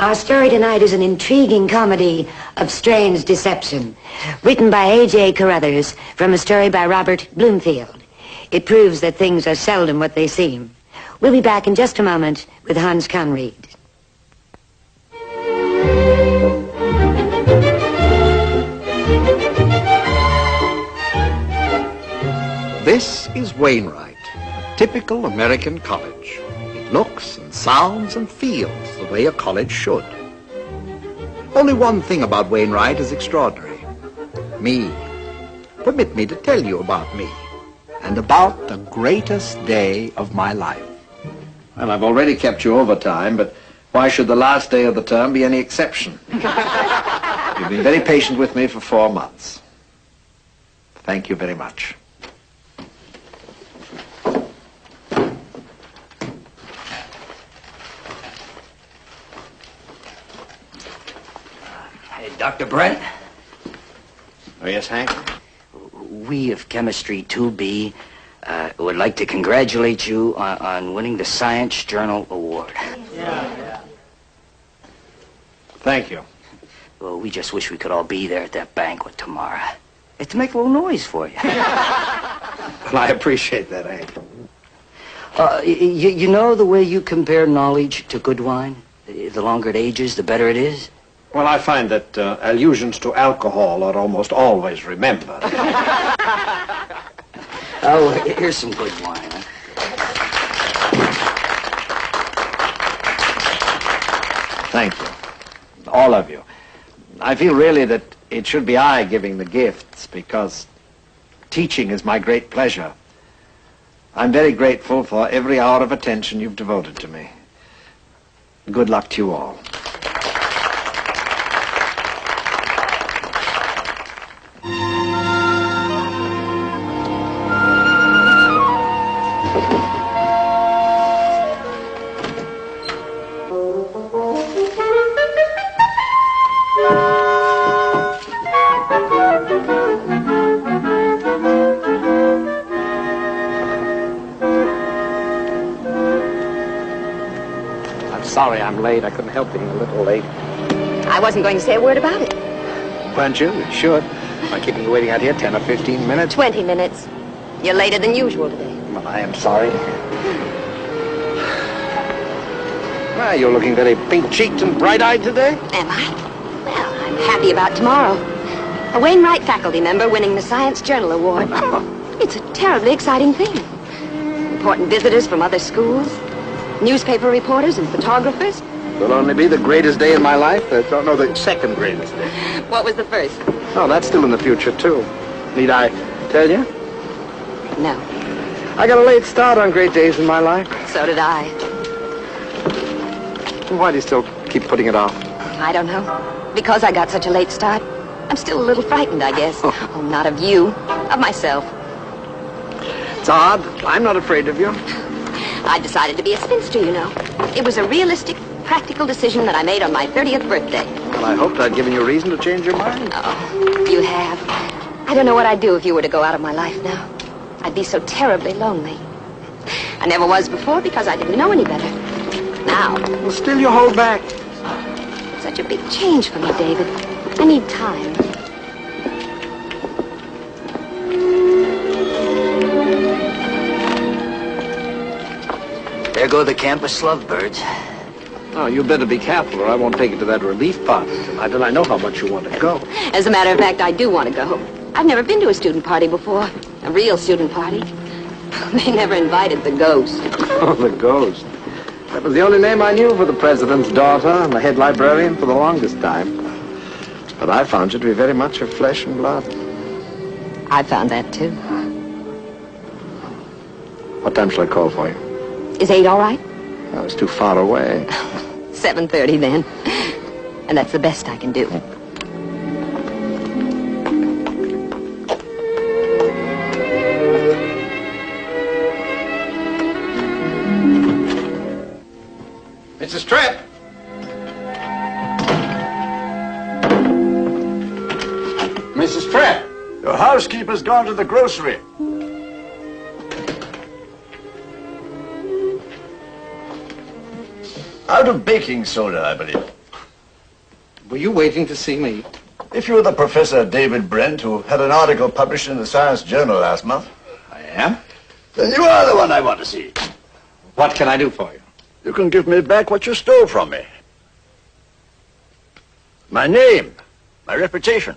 Our story tonight is an intriguing comedy of strange deception, written by A.J. Carruthers from a story by Robert Bloomfield. It proves that things are seldom what they seem. We'll be back in just a moment with Hans Conried. This is Wainwright, a typical American college. It looks and sounds and feels the way a college should. Only one thing about Wainwright is extraordinary. Me. Permit me to tell you about me and about the greatest day of my life. Well, I've already kept you over time, but why should the last day of the term be any exception? You've been very patient with me for 4 months. Thank you very much. Hey, Dr. Brent? Oh, yes, Hank? We of Chemistry 2B would like to congratulate you on winning the Science Journal Award. Yeah. Thank you. Well, we just wish we could all be there at that banquet tomorrow. To make a little noise for you. Well, I appreciate that, Hank. You know the way you compare knowledge to good wine? The longer it ages, the better it is? Well, I find that allusions to alcohol are almost always remembered. Oh, here's some good wine. Huh? Thank you. All of you. I feel really that it should be I giving the gifts because teaching is my great pleasure. I'm very grateful for every hour of attention you've devoted to me. Good luck to you all. Sorry I'm late. I couldn't help being a little late. I wasn't going to say a word about it. Weren't you? You should. By keeping you waiting out here 10 or 15 minutes. 20 minutes. You're later than usual today. Well, I am sorry. Well, you're looking very pink-cheeked and bright-eyed today. Am I? Well, I'm happy about tomorrow. A Wainwright faculty member winning the Science Journal Award. It's a terribly exciting thing. Important visitors from other schools. Newspaper reporters and photographers. It'll only be the greatest day in my life. No, the second greatest day. What was the first? Oh, that's still in the future, too. Need I tell you? No. I got a late start on great days in my life. So did I. Why do you still keep putting it off? I don't know. Because I got such a late start, I'm still a little frightened, I guess. Oh, not of you. Of myself. It's odd. I'm not afraid of you. I decided to be a spinster, you know. It was a realistic, practical decision that I made on my 30th birthday. Well, I hoped I'd given you a reason to change your mind. Oh, you have. I don't know what I'd do if you were to go out of my life now. I'd be so terribly lonely. I never was before because I didn't know any better. Now. Well, still you hold back. It's such a big change for me, David. I need time. There go the campus lovebirds. Oh, you better be careful or I won't take it to that relief party tonight, and I know how much you want to go. As a matter of fact, I do want to go. I've never been to a student party before. A real student party. They never invited the ghost. Oh, the ghost. That was the only name I knew for the president's daughter and the head librarian for the longest time. But I found you to be very much of flesh and blood. I found that, too. What time shall I call for you? Is 8 all right? Oh, it's too far away. 7:30 then. And that's the best I can do. Mrs. Tripp! Mrs. Tripp! Your housekeeper's gone to the grocery. Out of baking soda, I believe. Were you waiting to see me? If you're the Professor David Brent who had an article published in the Science Journal last month, I am. then you are the one I want to see. What can I do for you? You can give me back what you stole from me. My name, my reputation.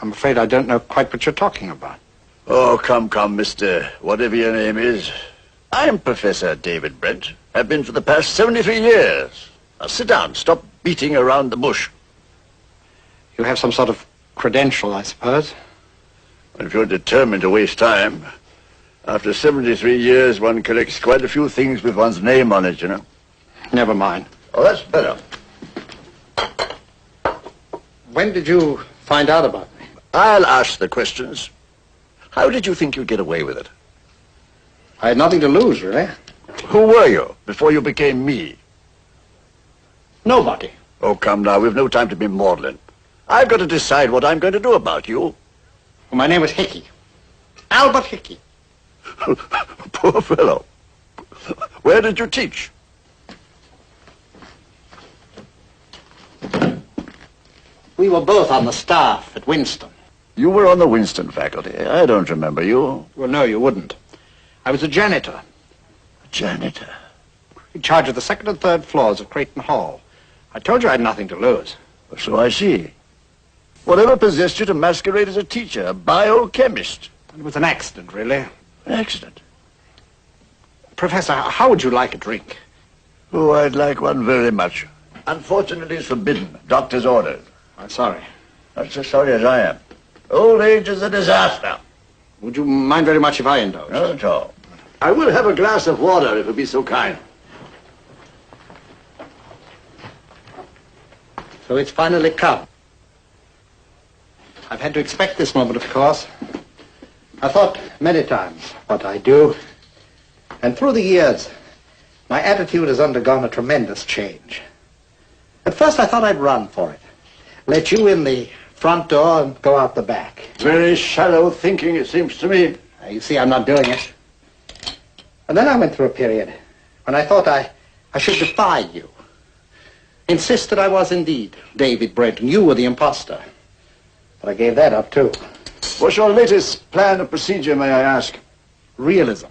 I'm afraid I don't know quite what you're talking about. Oh, come, mister, whatever your name is. I'm Professor David Brent. Have been for the past 73 years. Now sit down, stop beating around the bush. You have some sort of credential, I suppose. If you're determined to waste time, after 73 years, one collects quite a few things with one's name on it, you know. Never mind. Oh, that's better. When did you find out about me? I'll ask the questions. How did you think you'd get away with it? I had nothing to lose, really. Who were you before you became me? Nobody. Oh, come now, we've no time to be maudlin. I've got to decide what I'm going to do about you. Well, my name was Hickey. Albert Hickey. Poor fellow. Where did you teach? We were both on the staff at Winston. You were on the Winston faculty. I don't remember you. Well, no, you wouldn't. I was a janitor. A janitor? In charge of the second and third floors of Creighton Hall. I told you I had nothing to lose. So I see. Whatever possessed you to masquerade as a teacher, a biochemist? It was an accident, really. An accident? Professor, how would you like a drink? Oh, I'd like one very much. Unfortunately, it's forbidden. Doctor's orders. I'm sorry. Not so sorry as I am. Old age is a disaster. Would you mind very much if I indulge? Not at all. I will have a glass of water, if you'll be so kind. So it's finally come. I've had to expect this moment, of course. I thought many times what I do. And through the years, my attitude has undergone a tremendous change. At first I thought I'd run for it. Let you in the front door and go out the back. Very shallow thinking, it seems to me. You see, I'm not doing it. And then I went through a period when I thought I should defy you. Insist that I was indeed David Brent, and you were the imposter. But I gave that up, too. What's your latest plan of procedure, may I ask? Realism.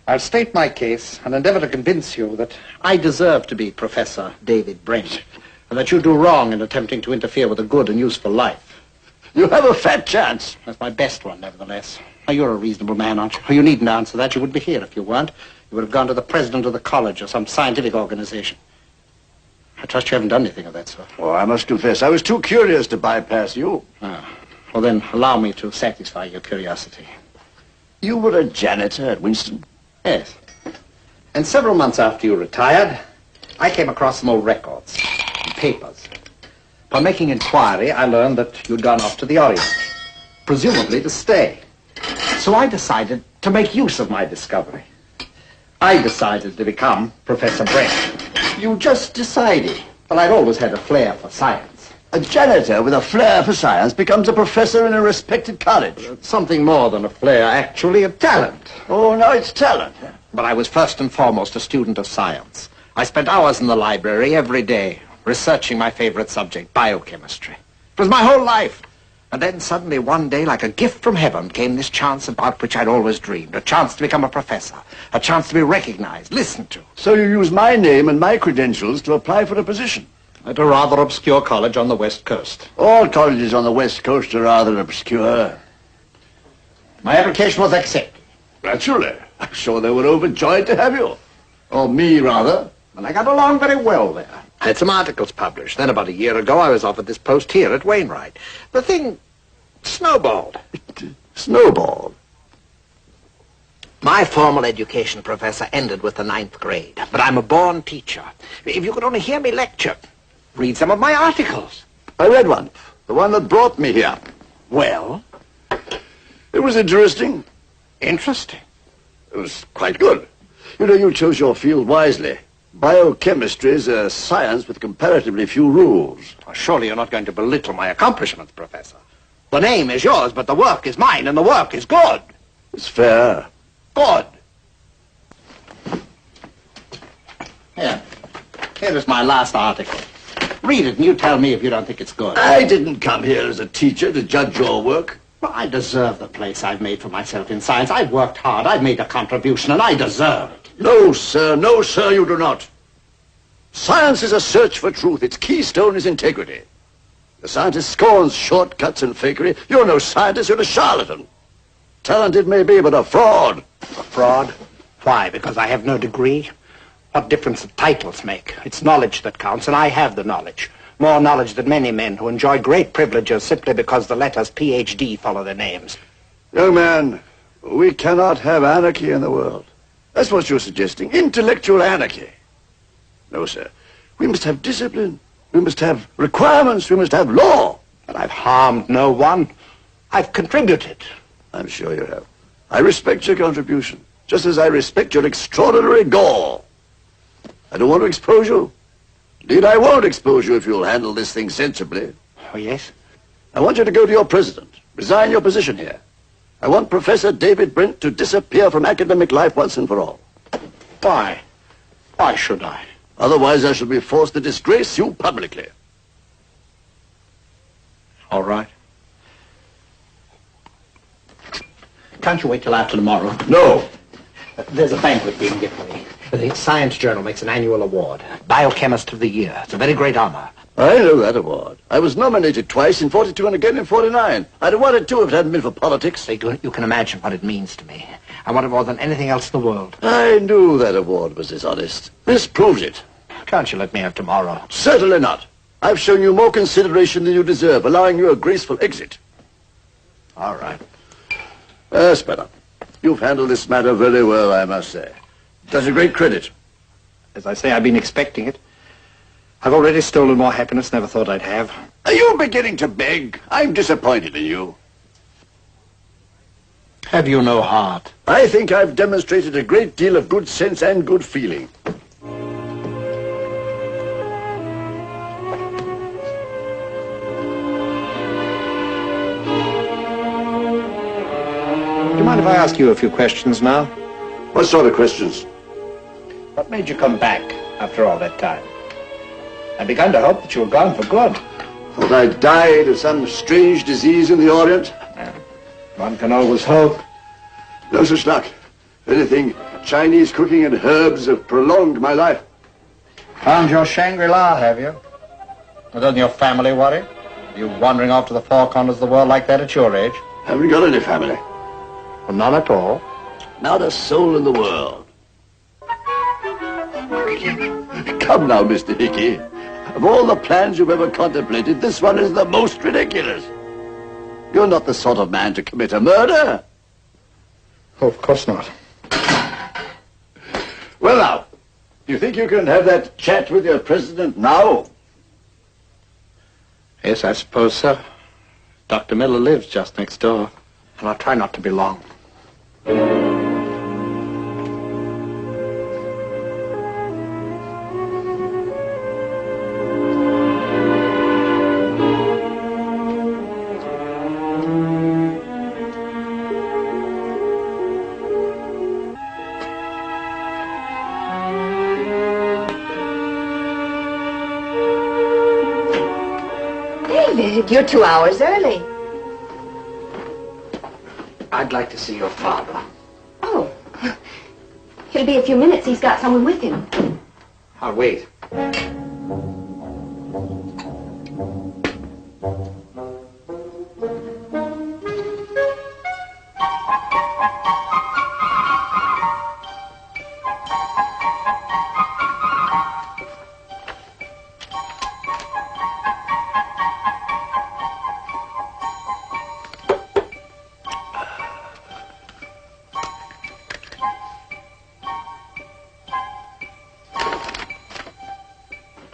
I'll state my case and endeavor to convince you that I deserve to be Professor David Brent, and that you do wrong in attempting to interfere with a good and useful life. You have a fat chance. That's my best one, nevertheless. Now, you're a reasonable man, aren't you? Oh, you needn't answer that. You wouldn't be here if you weren't. You would have gone to the president of the college or some scientific organization. I trust you haven't done anything of that sort. Oh, I must confess, I was too curious to bypass you. Ah. Well, then, allow me to satisfy your curiosity. You were a janitor at Winston? Yes. And several months after you retired, I came across some old records and papers. Upon making inquiry, I learned that you'd gone off to the Orient, presumably to stay. So I decided to make use of my discovery. I decided to become Professor Brent. You just decided. Well, I'd always had a flair for science. A janitor with a flair for science becomes a professor in a respected college. Something more than a flair, actually, a talent. Oh, now it's talent. But I was first and foremost a student of science. I spent hours in the library every day, researching my favorite subject, biochemistry. It was my whole life. And then suddenly one day, like a gift from heaven, came this chance about which I'd always dreamed. A chance to become a professor. A chance to be recognized, listened to. So you use my name and my credentials to apply for a position? At a rather obscure college on the West Coast. All colleges on the West Coast are rather obscure. My application was accepted. Naturally. I'm sure they were overjoyed to have you. Or me, rather. And I got along very well there. I had some articles published. Then about a year ago, I was offered this post here at Wainwright. The thing snowballed. Snowballed? My formal education, Professor, ended with the 9th grade. But I'm a born teacher. If you could only hear me lecture, read some of my articles. I read one. The one that brought me here. Well? It was interesting. Interesting? It was quite good. You know, you chose your field wisely. Biochemistry is a science with comparatively few rules. Well, surely you're not going to belittle my accomplishments, Professor. The name is yours, but the work is mine, and the work is good. It's fair. Good. Here is my last article. Read it and you tell me if you don't think it's good. I didn't come here as a teacher to judge your work. Well, I deserve the place I've made for myself in science. I've worked hard, I've made a contribution, and I deserve it. No, sir, you do not. Science is a search for truth. Its keystone is integrity. The scientist scorns shortcuts and fakery. You're no scientist, you're a charlatan. Talented may be, but a fraud. A fraud? Why? Because I have no degree? What difference do titles make? It's knowledge that counts, and I have the knowledge. More knowledge than many men who enjoy great privileges simply because the letters Ph.D. follow their names. Young man, we cannot have anarchy in the world. That's what you're suggesting, intellectual anarchy. No, sir. We must have discipline. We must have requirements. We must have law. But I've harmed no one. I've contributed. I'm sure you have. I respect your contribution, just as I respect your extraordinary gall. I don't want to expose you. Indeed, I won't expose you if you'll handle this thing sensibly. Oh, yes? I want you to go to your president, resign your position here. I want Professor David Brent to disappear from academic life once and for all. Why? Why should I? Otherwise, I shall be forced to disgrace you publicly. All right. Can't you wait till after tomorrow? No. There's a banquet being given me. The Science Journal makes an annual award. Biochemist of the Year. It's a very great honor. I know that award. I was nominated twice in 42 and again in 49. I'd have won it too if it hadn't been for politics. You can imagine what it means to me. I want it more than anything else in the world. I knew that award was dishonest. This proves it. Can't you let me have tomorrow? Certainly not. I've shown you more consideration than you deserve, allowing you a graceful exit. All right. Yes, better. You've handled this matter very well, I must say. It does you great credit. As I say, I've been expecting it. I've already stolen more happiness than I ever thought I'd have. Are you beginning to beg? I'm disappointed in you. Have you no heart? I think I've demonstrated a great deal of good sense and good feeling. Do you mind if I ask you a few questions now? What sort of questions? What made you come back after all that time? I began to hope that you were gone for good. Thought I died of some strange disease in the Orient? One can always hope. No such luck. If anything, Chinese cooking and herbs have prolonged my life. Found your Shangri-La, have you? Well, doesn't your family worry? You wandering off to the four corners of the world like that at your age? Haven't got any family. Well, none at all. Not a soul in the world. Come now, Mr. Hickey. Of all the plans you've ever contemplated, this one is the most ridiculous. You're not the sort of man to commit a murder. Oh, of course not. Well, now, do you think you can have that chat with your president now? Yes, I suppose so. Dr. Miller lives just next door. And I'll try not to be long. David, you're 2 hours early. I'd like to see your father. Oh, he'll be a few minutes. He's got someone with him. I'll wait.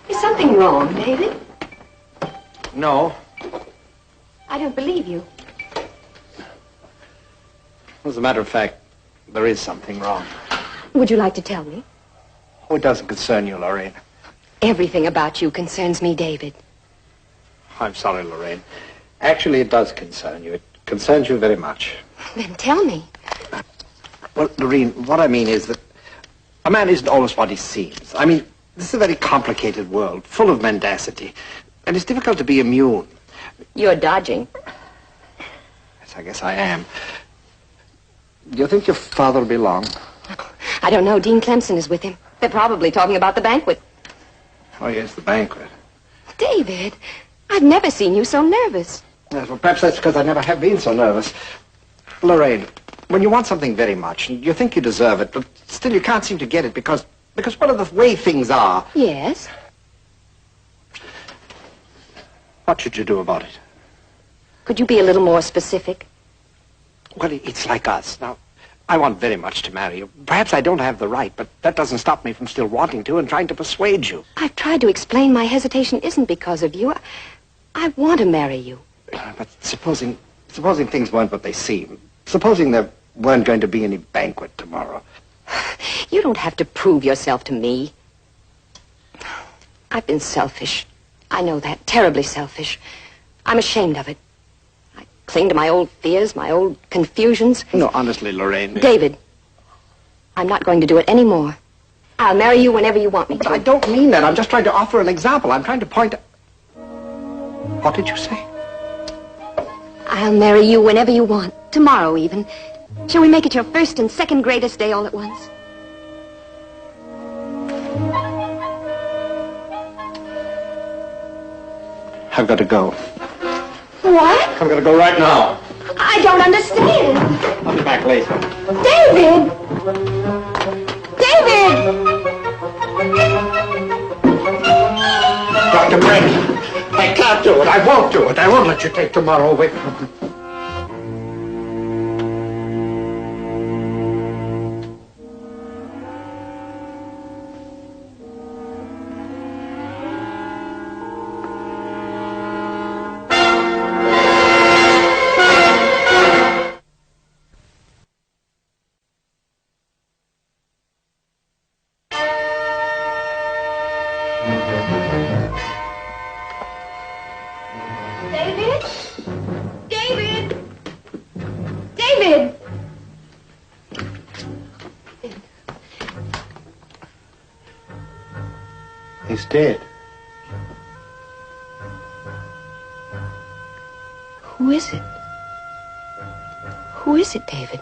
Is something wrong, David? No. I don't believe you. As a matter of fact, there is something wrong. Would you like to tell me? Oh, it doesn't concern you, Lorraine. Everything about you concerns me, David. I'm sorry, Lorraine. Actually, it does concern you. It concerns you very much. Then tell me. Well, Lorraine, what I mean is that a man isn't always what he seems. I mean, This is a very complicated world, full of mendacity, and it's difficult to be immune. You're dodging. Yes, I guess I am. Do you think your father will be long? I don't know. Dean Clemson is with him. They're probably talking about the banquet. Oh, yes, the banquet. David, I've never seen you so nervous. Yes, well, perhaps that's because I never have been so nervous. Lorraine, when you want something very much, and you think you deserve it, but still you can't seem to get it because one of the way things are... Yes? What should you do about it? Could you be a little more specific? Well, it's like us. Now, I want very much to marry you. Perhaps I don't have the right, but that doesn't stop me from still wanting to and trying to persuade you. I've tried to explain my hesitation isn't because of you. I want to marry you. But supposing things weren't what they seem. Supposing there weren't going to be any banquet tomorrow. You don't have to prove yourself to me. I've been selfish. I know that. Terribly selfish. I'm ashamed of it. I cling to my old fears, my old confusions. No, honestly, Lorraine. David, I'm not going to do it anymore. I'll marry you whenever you want me But to. I don't mean that. I'm just trying to offer an example. I'm trying to point... What did you say? I'll marry you whenever you want. Tomorrow, even. Shall we make it your first and second greatest day all at once? I've got to go. What? I've got to go right now. I don't understand. I'll be back later. David! David! Dr. Brent, I can't do it. I won't do it. I won't let you take tomorrow away from me. David? David? David! He's dead. Who is it? Who is it, David?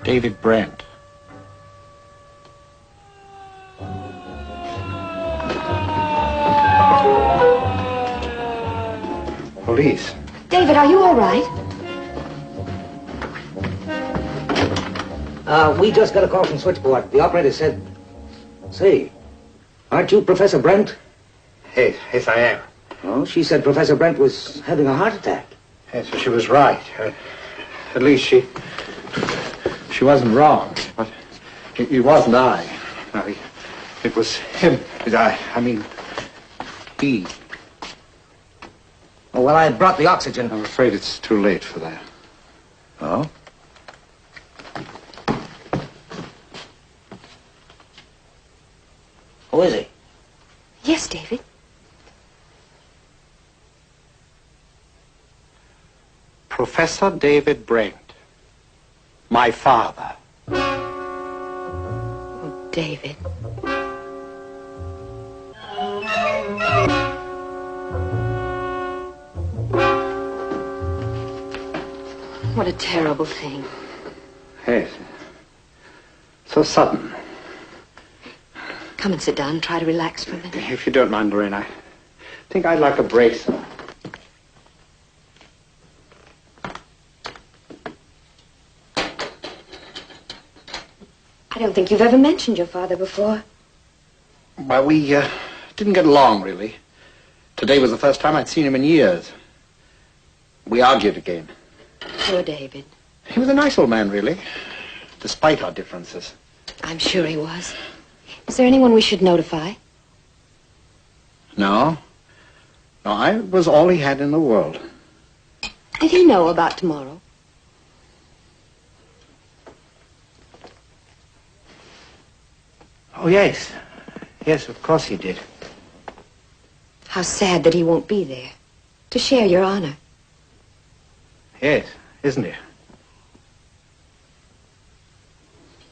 David Brent. Police. David, are you all right? We just got a call from switchboard. The operator said... Say, aren't you Professor Brent? Yes, I am. Oh, she said Professor Brent was having a heart attack. Yes, well, she was right. At least she wasn't wrong. But it wasn't I. No, it was him. I mean, he. Oh, well, I brought the oxygen. I'm afraid it's too late for that. Oh? Who is he? Yes, David. Professor David Brent. My father. Oh, David. What a terrible thing. Yes. So sudden. Come and sit down and try to relax for a minute. If you don't mind, Lorraine, I think I'd like a brace. I don't think you've ever mentioned your father before. Well, we didn't get along, really. Today was the first time I'd seen him in years. We argued again. Poor David. He was a nice old man, really, despite our differences. I'm sure he was. Is there anyone we should notify? No. No, I was all he had in the world. Did he know about tomorrow? Oh, yes. Yes, of course he did. How sad that he won't be there to share your honor. Yes, isn't it?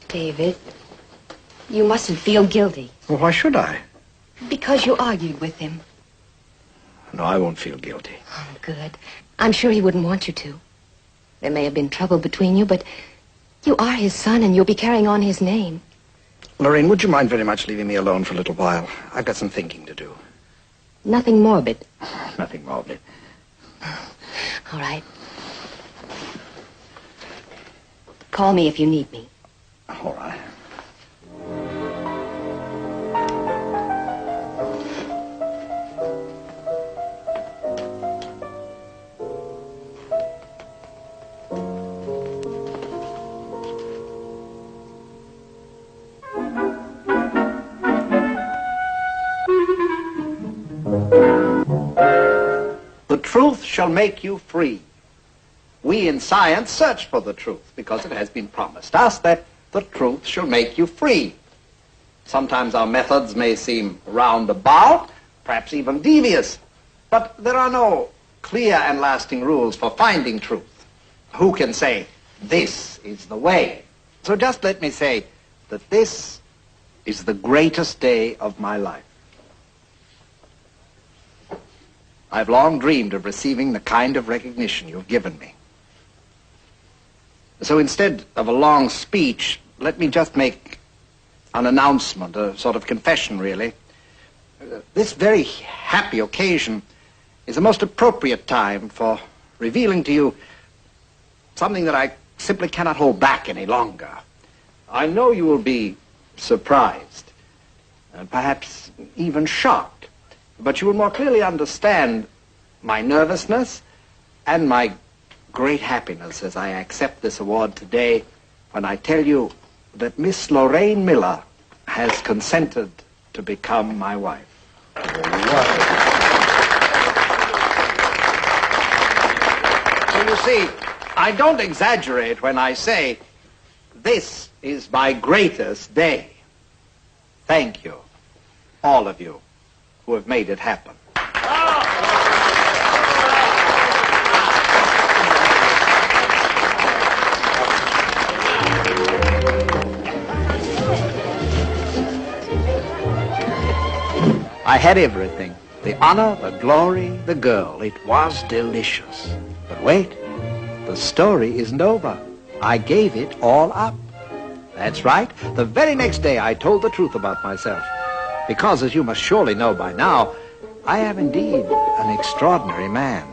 David, You mustn't feel guilty. Well, why should I? Because you argued with him. No, I won't feel guilty. Oh, good. I'm sure he wouldn't want you to. There may have been trouble between you, but you are his son and you'll be carrying on his name. Lorraine, would you mind very much leaving me alone for a little while? I've got some thinking to do. Nothing morbid. Nothing morbid. All right. Call me if you need me. All right. The truth shall make you free. We in science search for the truth because it has been promised us that the truth shall make you free. Sometimes our methods may seem roundabout, perhaps even devious, but there are no clear and lasting rules for finding truth. Who can say, this is the way? So just let me say that this is the greatest day of my life. I've long dreamed of receiving the kind of recognition you've given me. So instead of a long speech, let me just make an announcement, a sort of confession, really. This very happy occasion is a most appropriate time for revealing to you something that I simply cannot hold back any longer. I know you will be surprised, and perhaps even shocked. But you will more clearly understand my nervousness and my great happiness as I accept this award today when I tell you that Miss Lorraine Miller has consented to become my wife. So you see, I don't exaggerate when I say this is my greatest day. Thank you, all of you, who have made it happen. I had everything. The honor, the glory, the girl. It was delicious. But wait, the story isn't over. I gave it all up. That's right. The very next day I told the truth about myself. Because, as you must surely know by now, I am indeed an extraordinary man.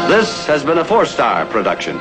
This has been a 4-star production.